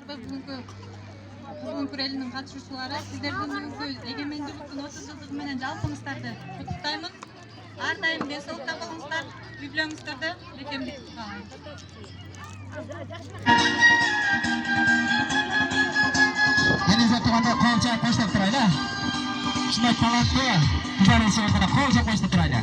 бүгүнкү Kızgın Kureli'nin katılışçıları sizlerden bugünkü egemenliktің 30 жылдығы менен жалпыңыздарды құттықтаймын. Ардайым денсаулықта болыңыздар, үйлеріңіздерде бекемдік қалаймын. Elinize tuğanda kolca koştuk durayla. Şimdi talantlı güzel insanlara kolca koştuk durayla.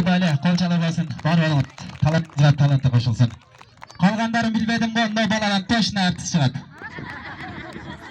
Böyle kolçalı basın, var olun, talantı koşulsun. Kalganların bilmedim bu onda baladan toşuna artış çıkart.